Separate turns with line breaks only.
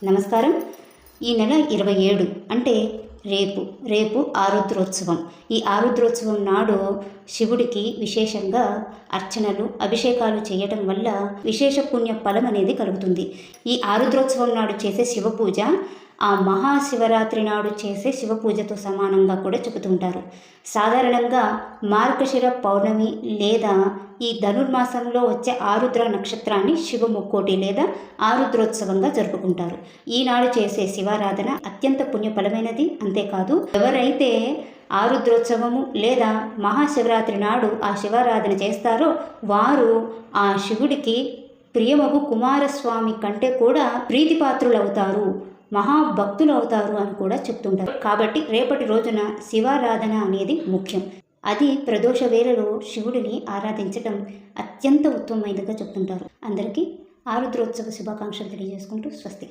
నమస్కారం. ఈ నెల 27 అంటే రేపు ఆరుద్రోత్సవం. ఈ ఆరుద్రోత్సవం నాడు శివుడికి విశేషంగా అర్చనలు, అభిషేకాలు చేయటం వల్ల విశేష పుణ్య ఫలం అనేది కలుగుతుంది. ఈ ఆరుద్రోత్సవం నాడు చేసే శివ పూజ ఆ మహాశివరాత్రి నాడు చేసే శివ పూజతో సమానంగా కూడా చెబుతుంటారు. సాధారణంగా మార్గశిర పౌర్ణమి లేదా ఈ ధనుర్మాసంలో వచ్చే ఆరుద్ర నక్షత్రాన్ని శివ ముక్కోటి లేదా ఆరుద్రోత్సవంగా జరుపుకుంటారు. ఈనాడు చేసే శివారాధన అత్యంత పుణ్యఫలమైనది. అంతేకాదు, ఎవరైతే ఆరుద్రోత్సవము లేదా మహాశివరాత్రి నాడు ఆ శివారాధన చేస్తారో వారు ఆ శివుడికి ప్రియమగు కుమారస్వామి కంటే కూడా ప్రీతిపాత్రులవుతారు, మహాభక్తులు అవుతారు అని కూడా చెప్తుంటారు. కాబట్టి రేపటి రోజున శివారాధన అనేది ముఖ్యం. అది ప్రదోష వేళలో శివుడిని ఆరాధించటం అత్యంత ఉత్తమమైనదిగా చెప్తుంటారు. అందరికీ ఆరుద్రోత్సవ శుభాకాంక్షలు తెలియజేసుకుంటూ స్వస్తి.